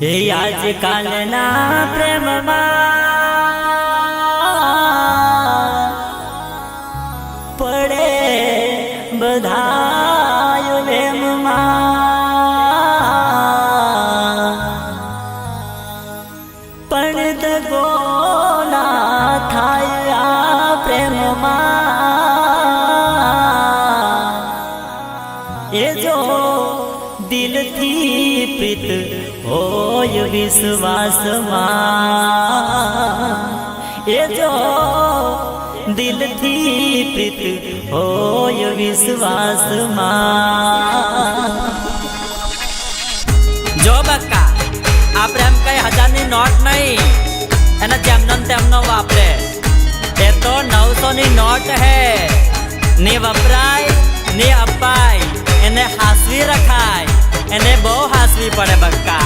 हे આજકાલના પ્રેમમાં પડે બધાય વેમમાં પણ દગો ના થાય આ પ્રેમમાં એ જો દિલથી પ્રીત होय विश्वास ए जो दिल थी प्रीत होय विश्वास जो बक्का आप एम कई 1000 नोट नहीं एना जेमनो तेमनो वापरे ए तो 900 नी नोट है ने वपराय ने अपाय एने हासवी रखाय एने बहु हासवी पड़े बक्का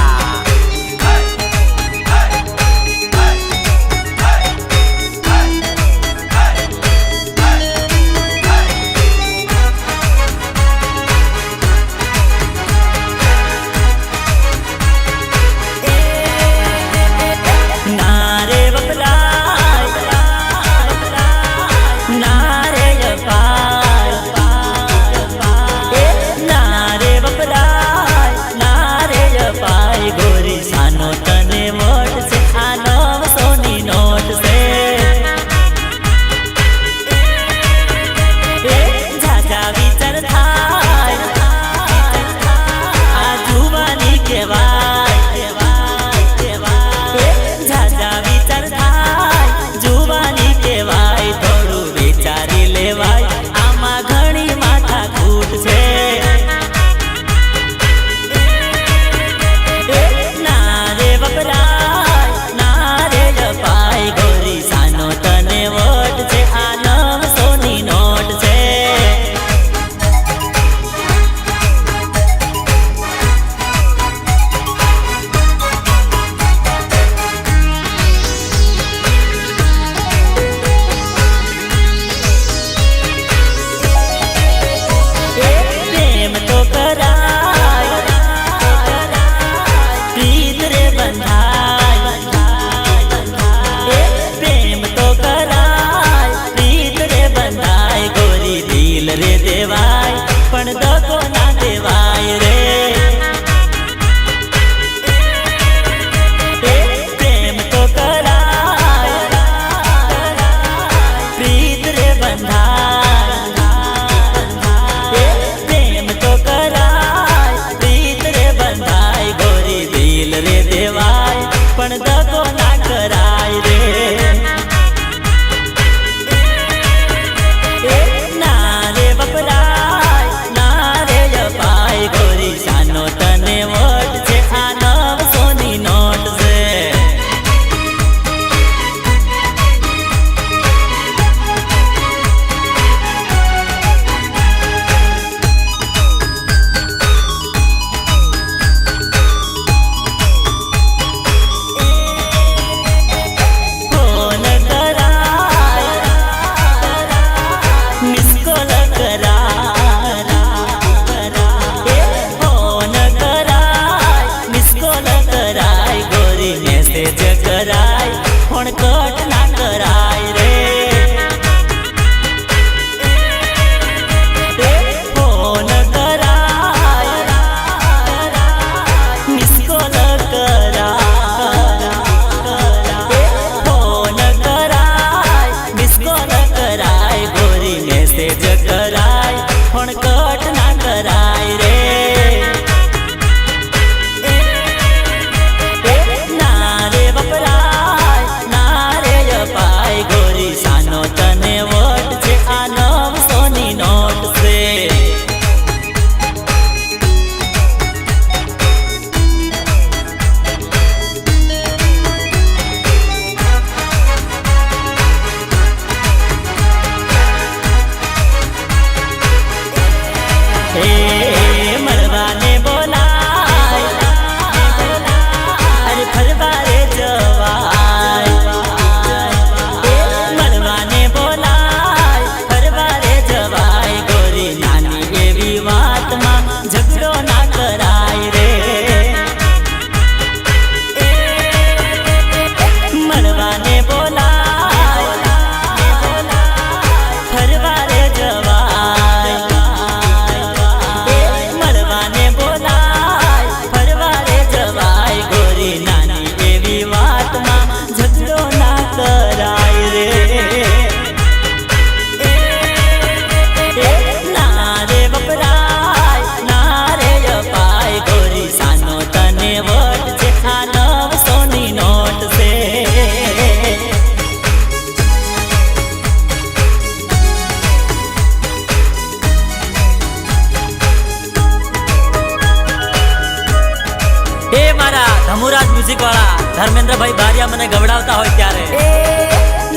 ધમુરાજ મ્યુઝિક વાળા ધર્મેન્દ્રભાઈ બારિયા મને ગવડાવતા હોય ત્યારે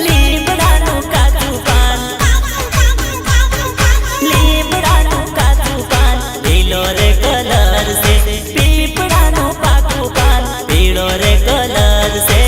લીમડાનું કાચું પાન, લીમડાનું કાચું પાન, લીલો રે કલર છે, પીપળાનું પાકું પાન, પીળો રે કલર છે.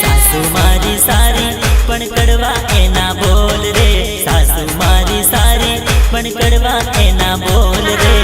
સાસુ મારી સારી પણ કડવા એના બોલ રે, સાસુ મારી સારી પણ કડવા એના બોલ રે.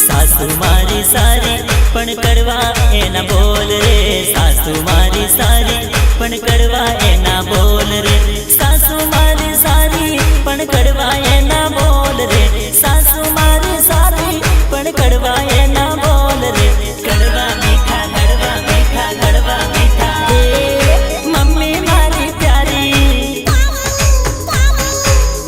સાસુ મારી સારી પણ કડવા એના બોલ રે, સાસુ મારી સારી પણ કડવા એના બોલ રે. સાસુ મારી સારી પણ કડવા એના બોલ રે, સાસુ મારી સારી પણ કડવા એના બોલ રે. કડવા મીઠા, કડવા મીઠા, કડવા મીઠા. મમ્મી મારી પ્યારી,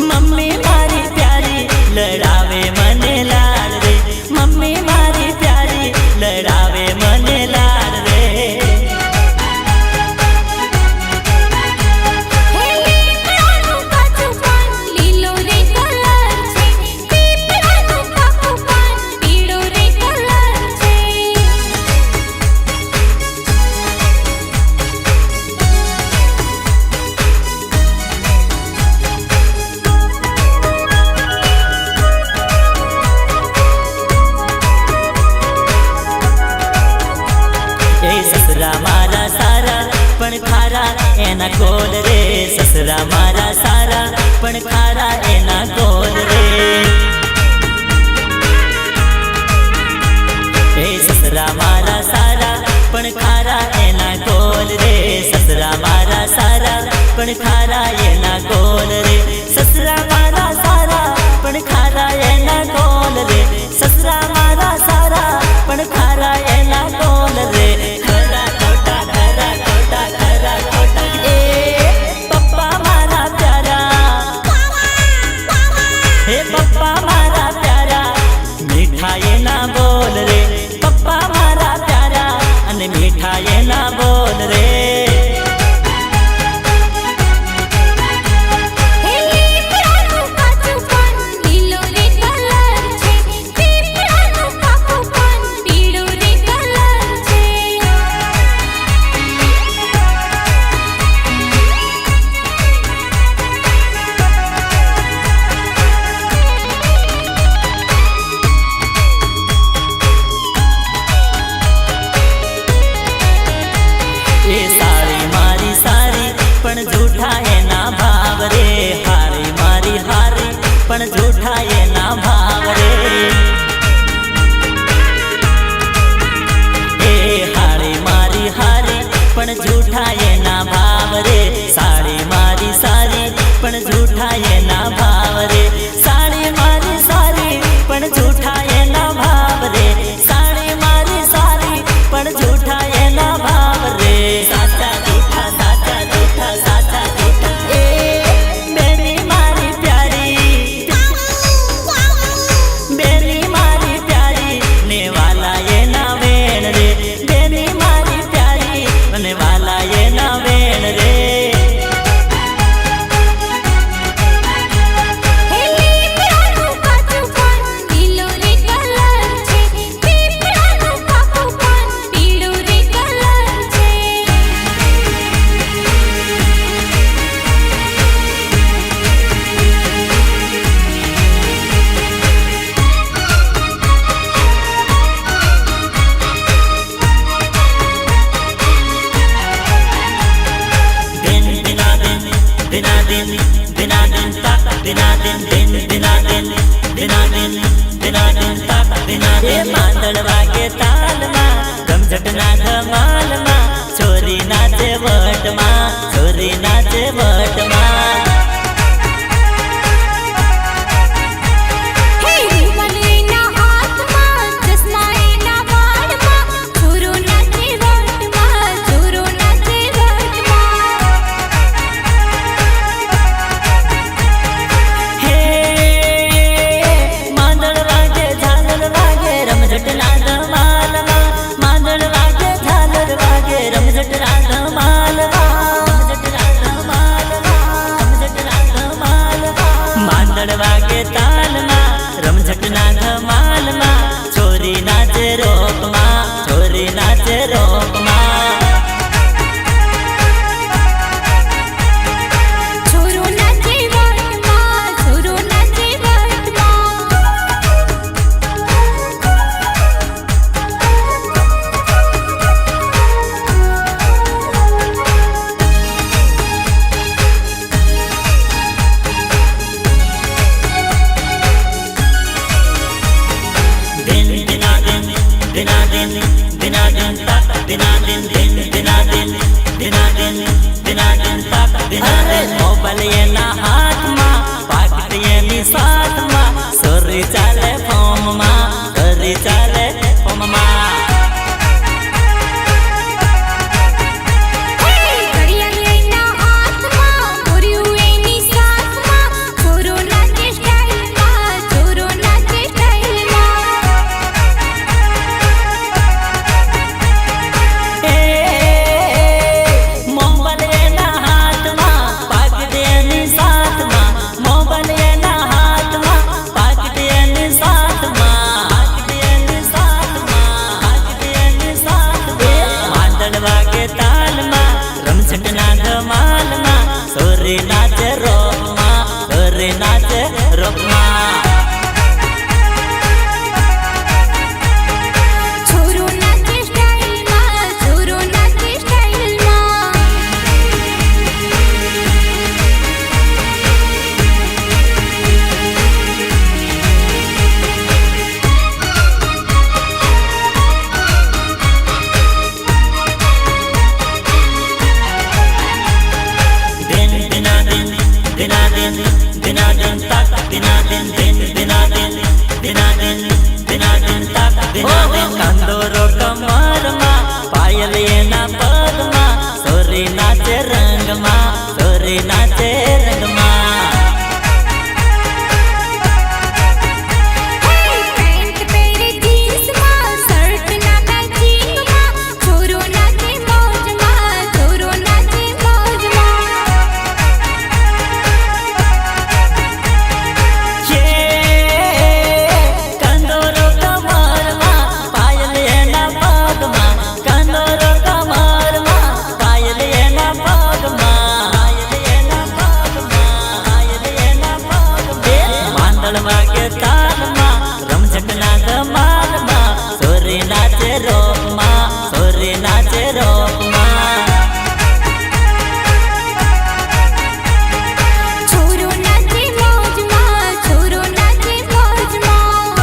મમ્મી મારી પ્યારી લડાવે મને લાડ રે, મમ્મી મારી પ્યારી લડાવે મને લાડ રે. સસરા મારા સારા પણ ખારા એના ગોલ રે, સસરા મારા સારા પણ ખારા એના ગોલ રે. સસરા મારા સારા પણ ખારા એના ગોલ રે, સસરા મારા સારા પણ ખારા એના ગોલ રે. સસરા મારા સારા પણ ખારા એના ગોલ રે, સસરા મારા સારા પણ ખારા એના ગોલ રે. દિનાદિન તાક દિનાદિન દિન દિનાદિન દિનાદિન દિનાદિન તાક દિનાદિન એ માંદળ વાગે તાલમાં ગમઝટના ધમાલમાં છોરી નાચે વટમાં છોરી નાચે વટમાં વાગે તાલમાં રમઝટના ધમાલમાં છોરી નાચે રોકમાં છોરી નાચે રોકમાં છોરો નાચે વટમાં છોરો નાચે દિનાદિન દિનાદિન તાક દિનાદિન દિન દિનાદિન દિનાદિન દિનાદિન તાક દિનાદિન મોબાઈલ એના હાથમાં પાકીટ એની સાથમાં સોરી ચાલે ફોર્મમાં સોરી ચાલે ફોર્મમાં વાગે તાલમાં રમઝટના ધમાલમાં સોરી નાચે રોકમાં સોરી નાચે રોકમાં છોરો નાચે સ્ટાઇલમાં છોરો નાચે સ્ટાઇલમાં દિનાદિન દિનાદિન તાક દિનાદિન દિન દિનાદિન દિનાદિન દિનાદિન તાક દિનાદિન કંદોરો કમરમાં પાયલ એના પગમાં સોરી નાચે રંગમાં સોરી નાચે રંગમાં પેન્ટ પહેરે જીન્સમાં શર્ટ ના મેચિંગમાં છોરો નાચે મોજમાં છોરો નાચે મોજમાં કંદોરો કમરમાં પાયલ એના પગમાં કંદોરો કમરમાં પાયલ એના પગમાં પાયલ એના પગમાં પાયલ એના પગમાં માંદળ વાગે તાલમાં રમઝટના ધમાલમાં સોરી નાચે રોકમાં સોરી નાચે રોકમાં છોરો નાચે મોજમાં છોરો નાચે મોજમાં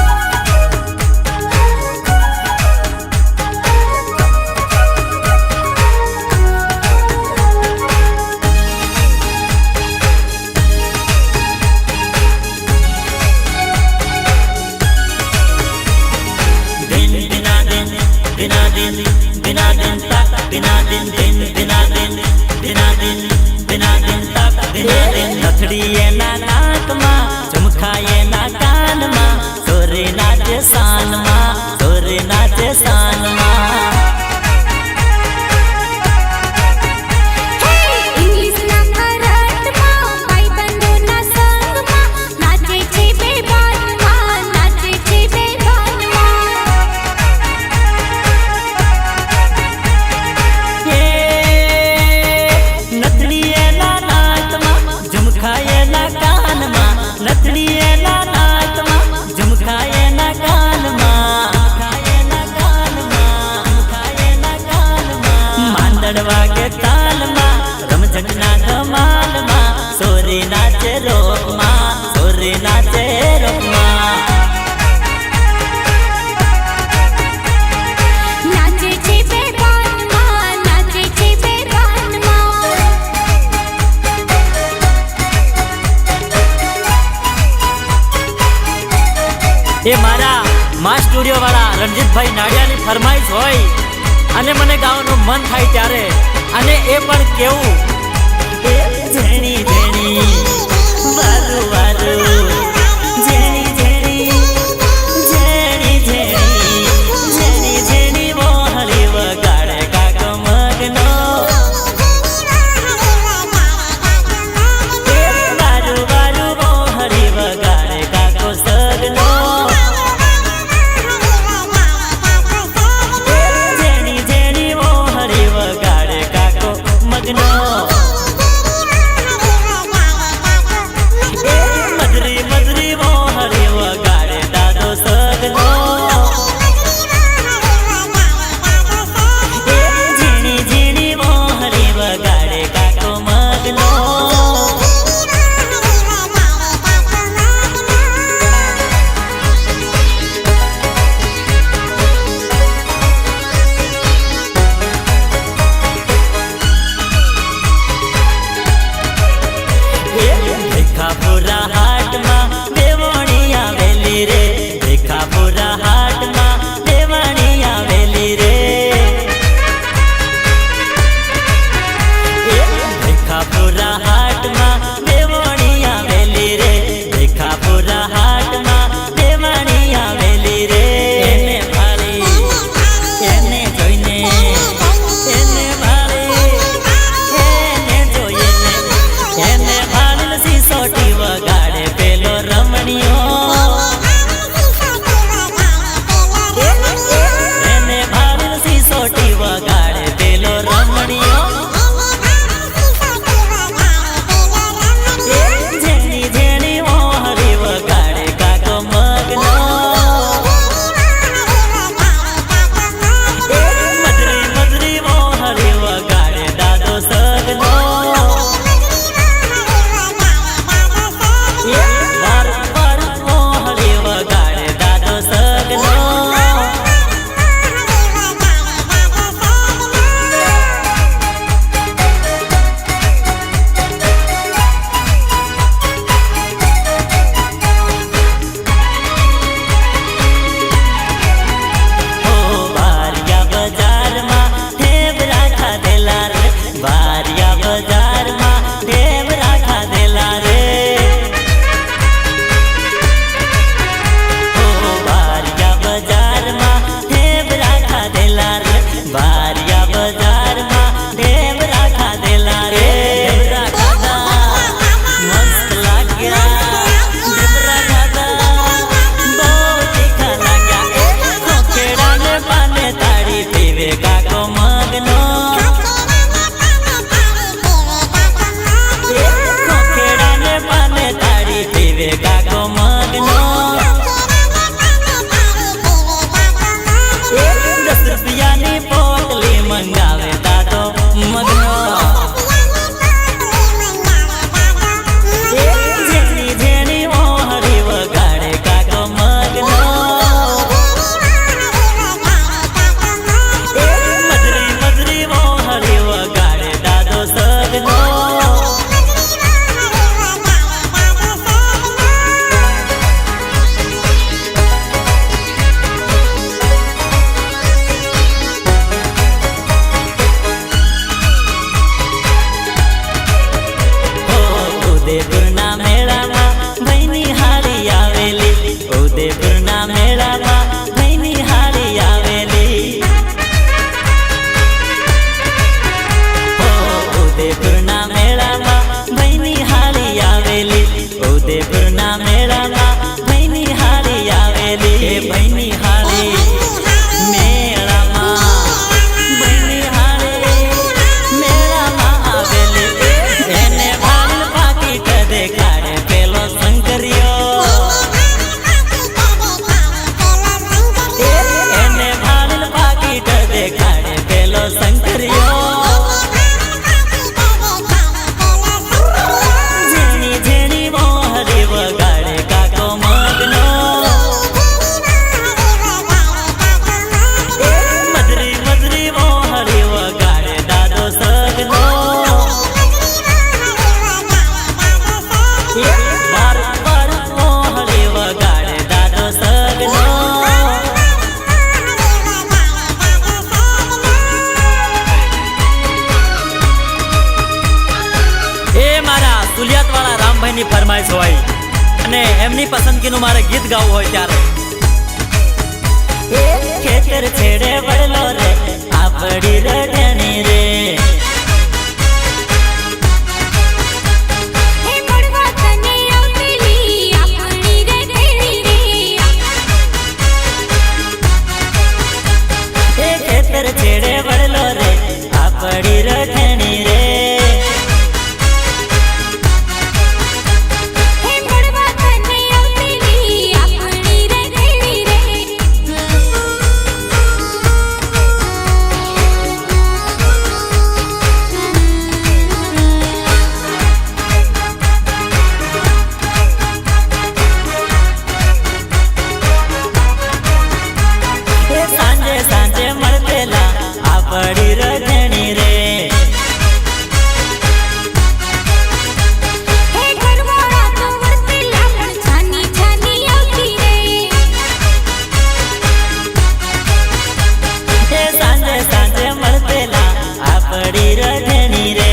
દિનાદિન દિનાદિન તાક દિનાદિન દિન દિનાદિન દિનાદિન દિનાદિન તાક દિનાદિન નથડી એના નાકમાં ઝુમખા એના કાનમાં સોરી નાચે સાનમાં સોરી નાચે સાનમાં ઇંગ્લિશના ખરાટમાં ભાઈબંધોના સંગમાં નાચે છે બેભાનમાં નાચે છે બેભાનમાં નથડી એના નાકમાં ઝુમખા એના છોરી નાચે રોકમાં, છોરી નાચે રોકમાં. નાચે છે બેભાનમાં, નાચે છે બેભાનમાં. એ મારા મા સ્ટુડિયો વાળા રણજીતભાઈ નાડિયાની ફરમાઈશ હોય અને મને ગાવાનું મન થાય ત્યારે, અને એ પણ કેવું એ ઝેણી ઝેણી વારું વારું, ઝેણી ઝેણી ઝેણી ઝેણી ઝેણી ઝેણી મોહળી વગાડે કાકો મગનો. વારું વારું મોહળી વગાડે કાકો સગનો. મધરી મધરી મોહળી વગાડે દાદો સગનો. ઝીણી ઝીણી મોહળી વગાડે કાકો મગનો. ભેખાપુરા હાટમાં દેવાણી આવેલી રે, ભેખાપુરા હાટમાં દેવાણી આવેલી રે. ભેખાપુરા હાટમાં દેવાણી આવેલી રે, ભેખાપુરા હાટમાં દેવાણી આવેલી રે. એને ભાળી એને જોઈને, એને ભાળી એને જોઈને, એને ભાળી સિસોટી વગાડે પેલો રમણીયો. એને ભાળી સિસોટી વગાડે પેલો રમણીયો. ઝેણી ઝેણી મોહળી વગાડે કાકો મગનો. મધરી મધરી મોહળી વગાડે દાદો સગનો. વાર વાર મોહળી વગાડે દાદો સગનો. બારિયા બજારમાં ઢેબરા ખાધેલા રે, બારિયા બજારમાં ઢેબરા ખાધેલા રે. બારિયા બજારમાં ઢેબરા ખાધેલા રે, બારિયા બજારમાં ઢેબરા ખાધેલા રે. ઢેબરા ખાધા મસ્ત લાગ્યા, ઢેબરા ખાધા બહુ તીખા લાગ્યા. ખોખેડાને પાને તાળી પીવે કાકો મગનો. ખોખેડાને પાને તાળી પીવે કાકો મગનો. 10 રૂપિયાની પોટલી મંગાવે દાદો મગનો. ઝેણી ઝેણી મોહળી વગાડે કાકો મગનો. મધરી મધરી મોહળી વગાડે દાદો સગનો. ઉદયપુરના મેળામાં ભઈની હાળી આવેલી, ઉદયપુરના મેળામાં ભઈની હાળી આવેલી. ઉદયપુરના મેળામાં ભઈની હાળી આવેલી, ઉદયપુરના મેળામાં ભઈની હાળી આવેલી. એ ભઈની હાળી મેળામાં, ભઈની હાળી મેળામાં આવેલી. એને ભાળ પાકીટ દેખાડે પેલો શંકરિયો. એને ભાળ પાકીટ દેખાડે પેલો શંકરિયો. ઝેણી ફરમાઈશ હોય અને એમની પસંદગીનું મારે ગીત ગાવું હોય ત્યારે ખેતર છેડે વળલો રે આપડી રઢણી રે છેડે વળલો રે આપડી રઢણી રે સાંજે સાંજે મળતેલા આપડી રઢણી રે સાંજે સાંજે મળતેલા આપડી રઢણી રે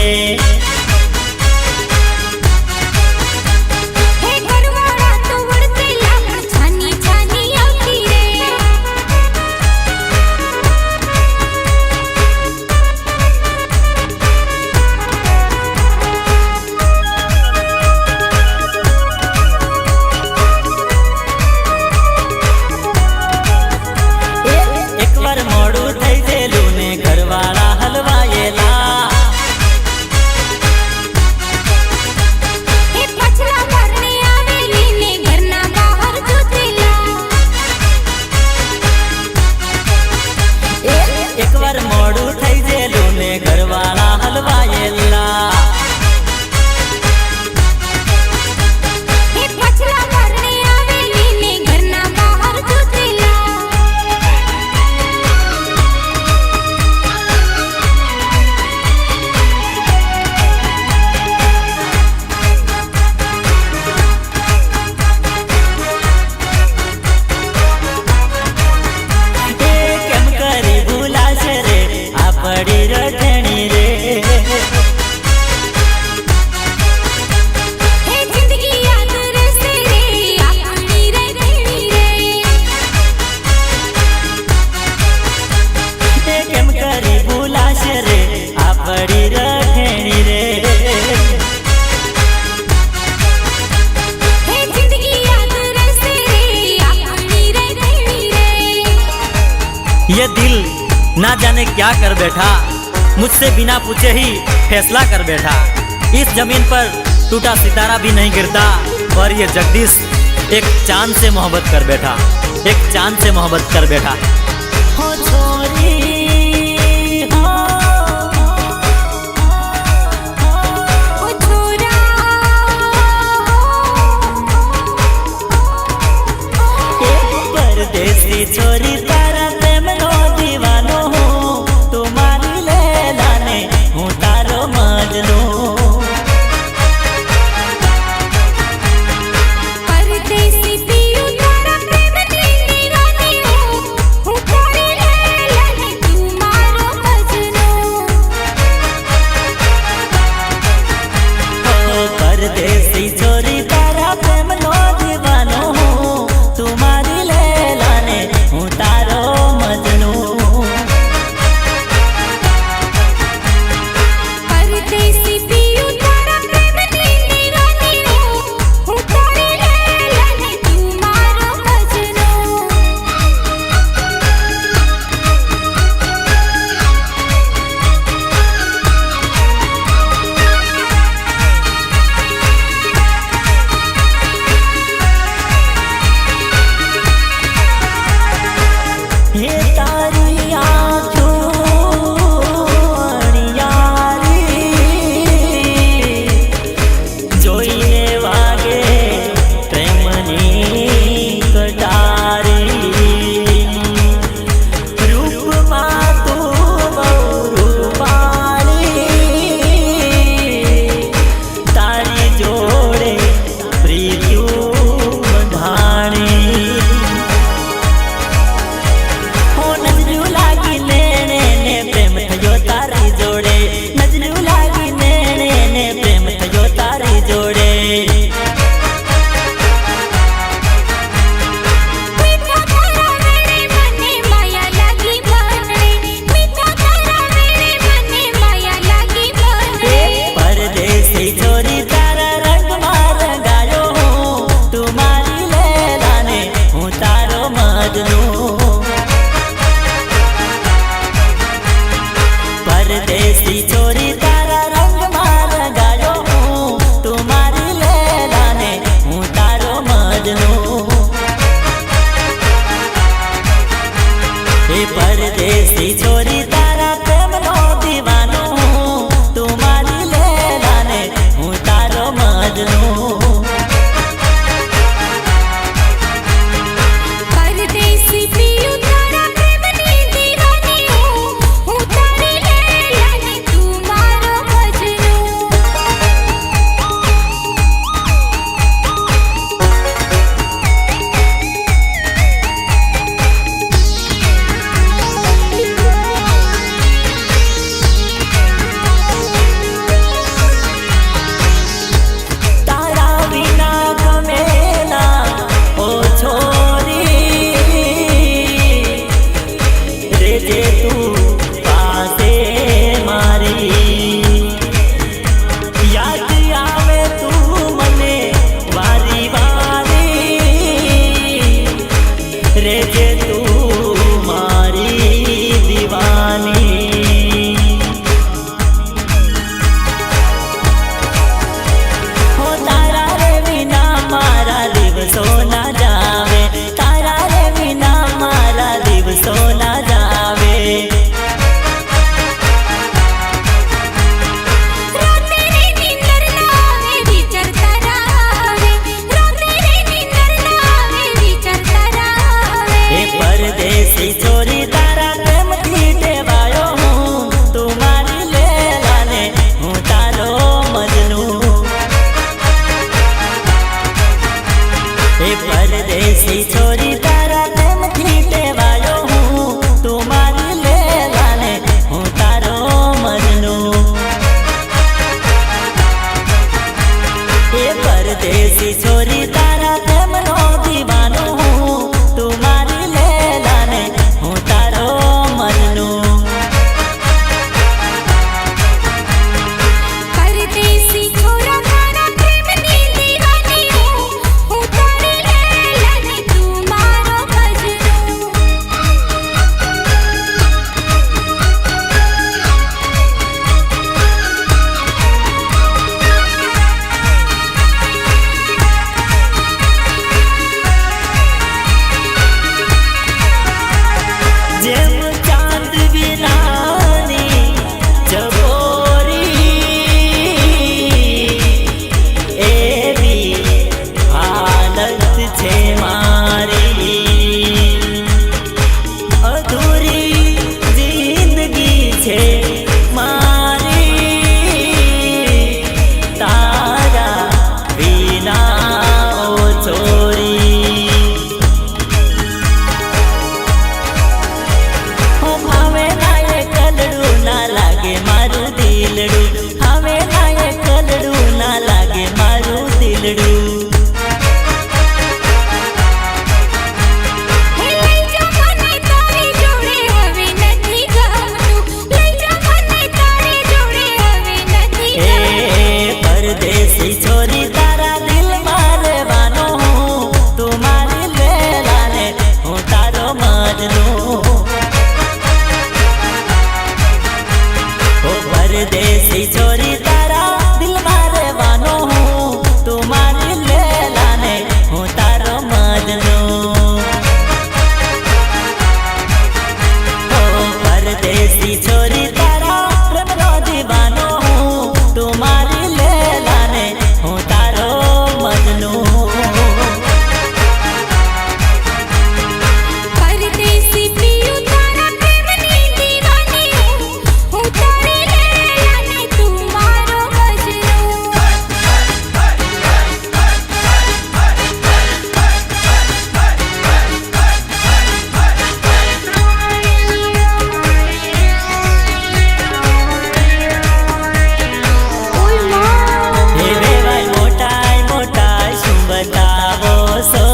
એકવાર મોડું થઈ ગયેલું ને ઘરવાળા હલવાયેલા એકવાર મોડું થઈ ગયેલું ને ઘરવાળા હલવાયેલા કેમ કરી ભૂલાશે રે આપડી રઢણી રે કેમ કરી ભૂલાશે રે આપડી રઢણી રે ये दिल ना जाने क्या कर बैठा मुझसे बिना पूछे ही फैसला कर बैठा इस जमीन पर टूटा सितारा भी नहीं गिरता और ये जगदीश एक चांद से मोहब्बत कर बैठा एक चांद से मोहब्बत कर बैठा हो छोरी परदेसी छोरी तारा प्रेम नो दीवानो हूँ तुम्हारी लैला ने हूँ तारो मजनू परदेसी पियू तारा प्रेम नी दीवानी हूँ એ પરદેશી છોરી તારા પ્રેમથી ટેવાયો હું, તું મારી લેલાને હું તારો મજનુ. એ પરદેશી છોરી તારા પ્રેમનો દીવાનો હું, તું મારી લેલાને હું તારો મજનુ. પરદેશી છોરા તારા પ્રેમની દીવાની હું તારી લૈલા ને તું મારો મજનુ. જેમ ચાંદ વિનાની ચકોરી એવી હાલત છે મારી, અધૂરી જિંદગી છે મારી તારા વિના ઓ છોરી. હવે નાયે કલડું ના લાગે મારું દિલડું, હવે નાયે કલડું ના લાગે મારું દિલડું. હે લઈ જા મને તારી જોડે હવે નથી ગમતું, લઈ જા મને તારી જોડે હવે નથી એ ગમતું. પરદેશી છોરી તારા દિલમાં રહેવાનો હું, તું મારી લેલાને હું તારો મજનુ. ઓ પરદેશી છોરી તારા દિલમાં રહેવાનો હું, તું મારી લેલાને હું તારો મજનુ. ઓ પરદેશી છોરી તારા પ્રેમનો દીવાનો હું, તું મારી લેલાને હું તારો મજનુ. પરદેશી પિયું તારા પ્રેમની દીવાની હું તારી લૈલા ને તું મારો મજનુ. હે વેવાય મોટાય મોટાય શું બતાવો છો,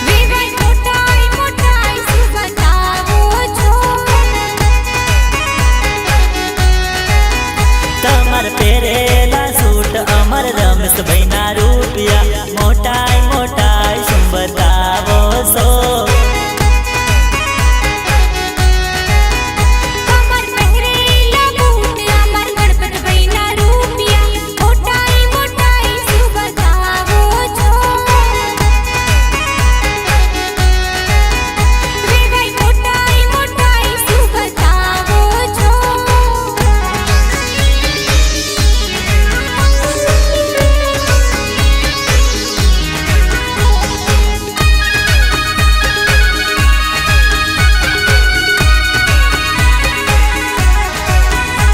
વેવાય મોટાય મોટાય શું બતાવો છો. તમાર પહેરેલા સૂટ અમર રમેશભાઈના રૂપિયા, મોટાય મોટાય શું બતાવો છો. કમર પહેરેલા બૂટ અમર ગણપતભાઈના રૂપિયા, મોટાય મોટાય શું બતાવો છો. વેવાય મોટાય મોટાય શું બતાવો છો.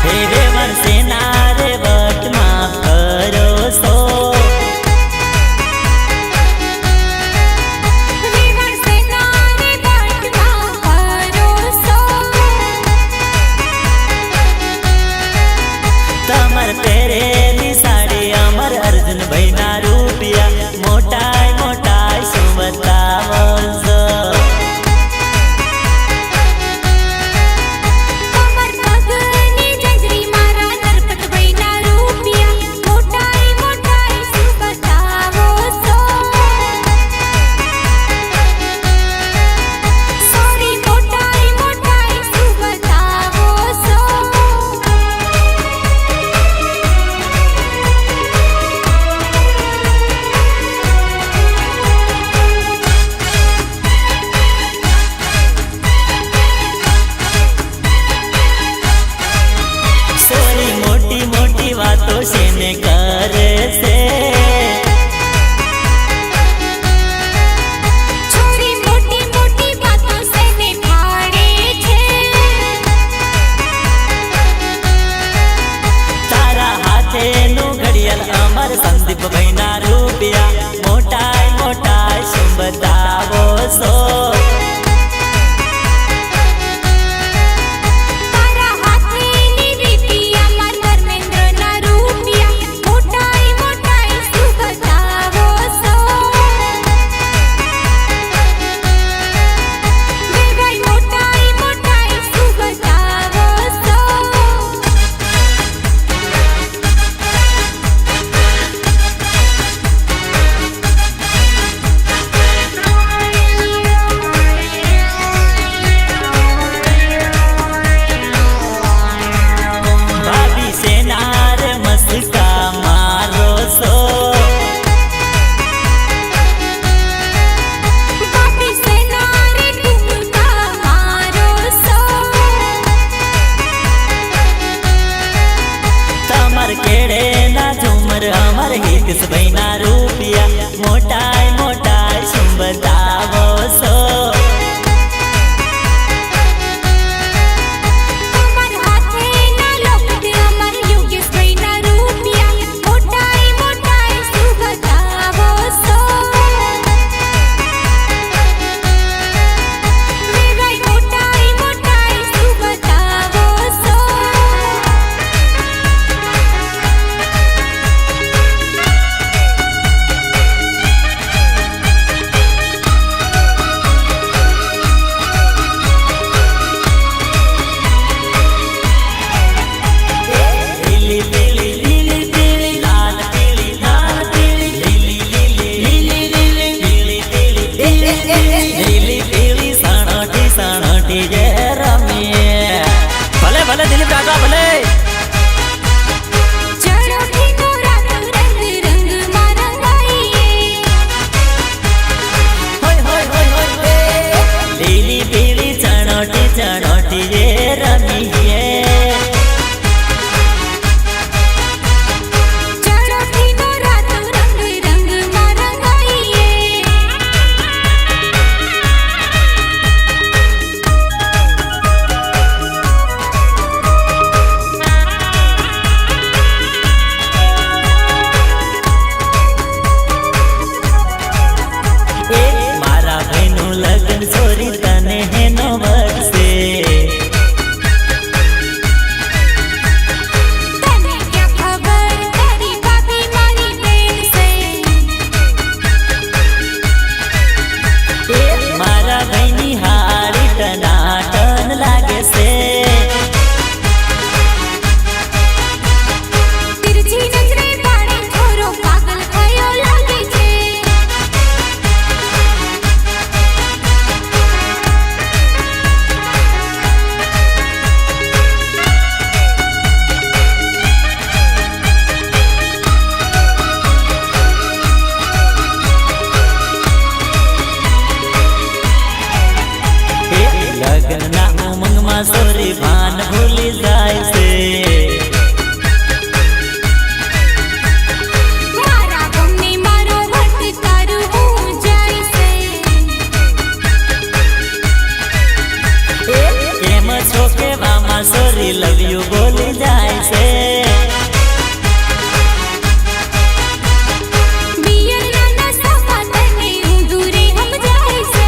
હે વેવણ સેના રે વટમાં ફરો છો, વેવાણ સેનાને વાટમાં પરોસો. તમાર પહેરેલી સાડી અમર અર્જુનભાઈના રૂપિયા, મોટાય મોટાય શું બતાવો છો. કમર પગની જંજરી મારા નરપતભાઈના રૂપિયા, મોટાય મોટાય શું બતાવો છો. સોરી મોટાય મોટાય શું બતાવો છો. સોરી મોટી મોટી વાતો શેને કરે છે, છોરી મોટી મોટી વાતો સેને ફાડે છે. તારા હાથેનું ઘડિયાળ અમર ભાઈના રૂપિયા મોટાય મોટાય શું બતાવો છો તારા હાથની રીતિયામાં ધર્મેન્દ્રના રૂપિયા મોટાય મોટાય શું બતાવો છો વેવાઈ મોટાય મોટાય શું બતાવો છો ભાભી સેનાર મસ્કા મારો છો બાપી સેનારે ઠુમકા મારો છો તમાર કેડે ના ઝુમર અમાર હિકસ ભાઈના રૂપિયા મોટાય મોટાય શું બતાવો છો અમાર હાથે ના લોકતે અમાર યોગેશભાઈના રૂપિયા મોટાય મોટાય શું બતાવો છો વેવાઈ મોટાય મોટાય શું બતાવો છો લીલી લીલી લીલી લીલી લાલ પીળી લાલ પીળી લીલી લીલી લીલી લીલી લીલી લીલી પીળી સણોટી જે રમીએ ભલે ભલે દિલીપ કાકા ભલે ચરોઠીનો રાત રંગ રંગમાં રંગાઈએ હોય હોય હોય હોય લીલી પીળી ચણોટી જે રમીએ ચરોઠીનો રાત રંગ રંગમાં રંગાઈએ એ મારા ભાઈનું લગ્ન છોરી તને હેનો વરસે તને ક્યાં ખબર તારી ભાભી મારી બેન છે એ મારા ભાઈની હાડી ટનાટન લાગે છે તિરછી નજરે પાડે છોરો પાગલ થયો લાગે છે એ લગ્નના ઉમંગમાં સોરી ભાન ભૂલી જાય છે મારા ગમને મારો વટ તારું હું જાય છે એમ છો કે વામાં સોરી લવ યુ બોલી જાય છે બિયરના નશામાં તને ઊંધું રે સમજાય છે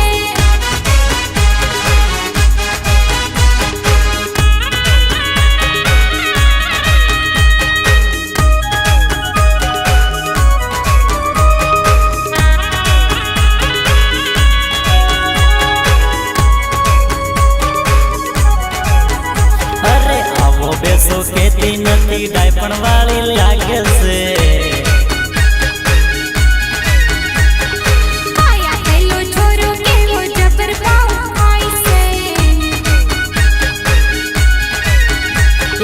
અરે આવો બેસો કેતી નથી ડાયપણ વાળી લાગે છે આયા પેલો છોરો કેવો જબર પાઉ ખાય છે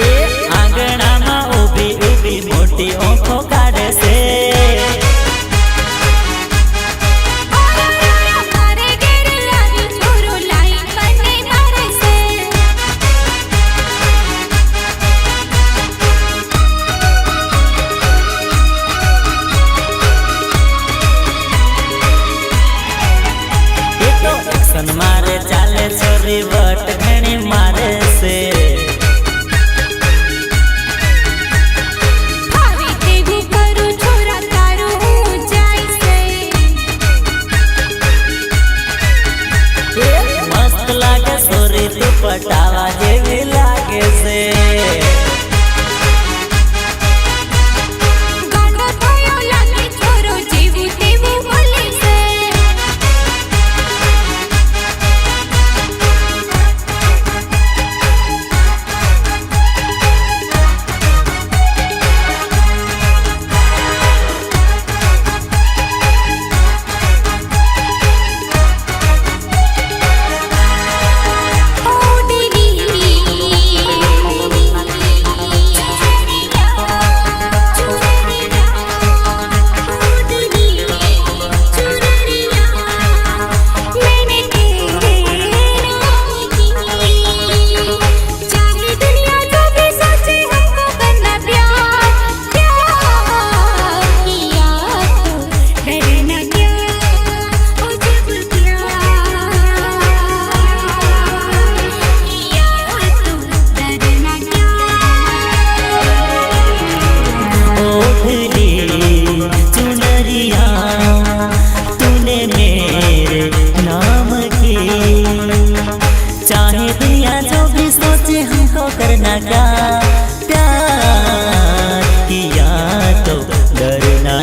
એ આંગણામાં ઊભી ઊભી મોટી ઓંખો કાઢે છે મારે ઘેર આવી છોરો લાઈ મને મારે છે ભાવે તેવું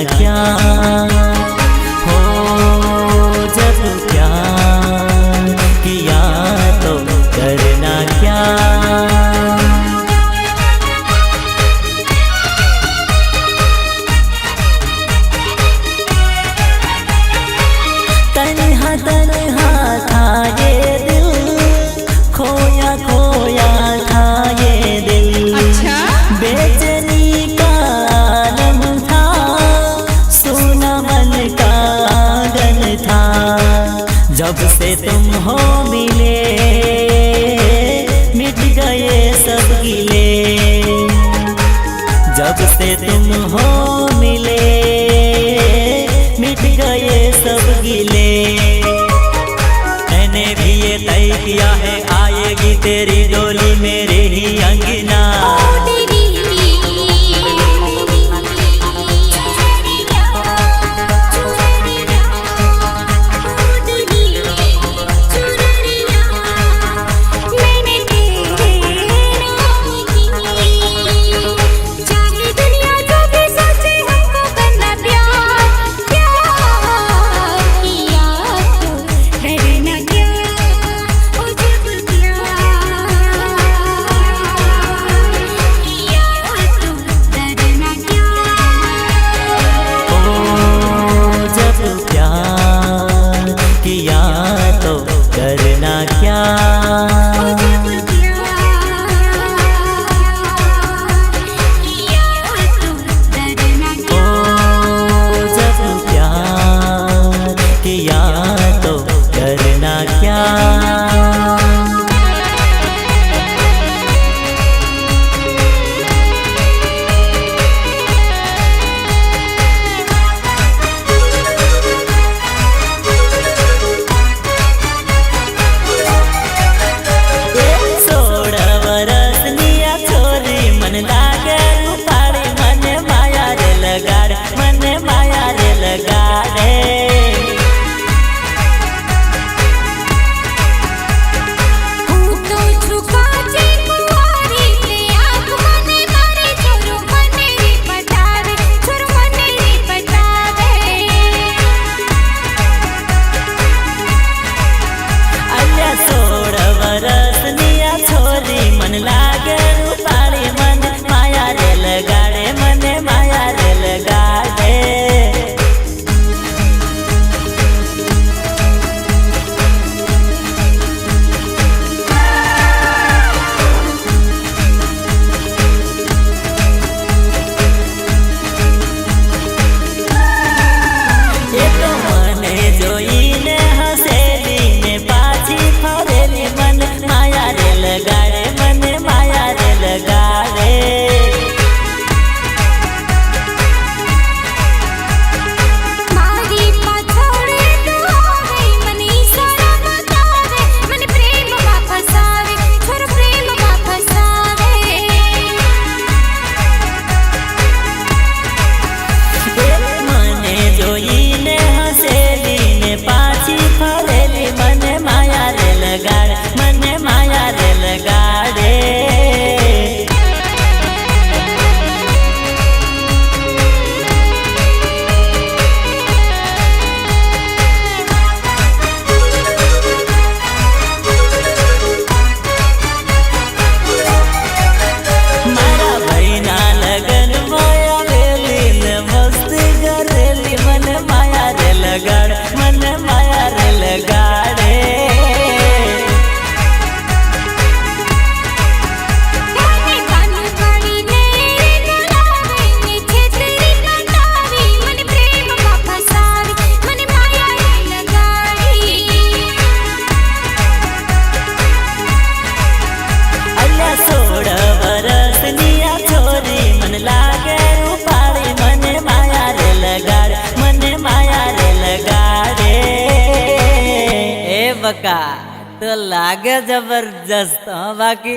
क्या हो, जब प्यार किया तो करना क्या। तन्हा तन्हा था ये दिल, खोया खोया था ये दिल। अच्छा बेचैनी का आलम था, सोना मन का आंगन था। जब से तुम हो मिले मिट गए सब गिले। जब से तुम हो मिले मिट गए सब गिले। मैंने भी ये तय किया है आएगी तेरी डोली मेरे ही अंगना। करना क्या, ओ जब प्यार किया तो करना क्या। मन लागे रूपाली मन माया रे लगाड़े, मन माया रे लगाड़े। ये तो मने जोईने हसेली ने पाछी फरेली मन माया रे लगाड़े, मन माया रे लगाड़े। मारी पाछोड़े तू आवे, मन ईशारा बतावे, मन प्रेम मा फसावे, छोर प्रेम मा फसावे। मने जोईने हसेली ने पाछी फरेली मन माया रे लगाड़े, मन माया रे लगाड़े। मारा भैना लगन माया रेली ने मस्ती करेली, मन माया रे लगाड़े, मन माया रे लगाड़े। माने कानू काड़ी ने डोलावे, ने छेतरी कटावी, मन प्रेम मा फसावे, मन माया रे लगाड़ी। अल्लाह 16 बरस निया छोरी मन लागे रूपाली, मन माया रे लगाड़े, मन माया रे लगाड़े। ए बका तो लागे जबरदस्त, हाँ बाकी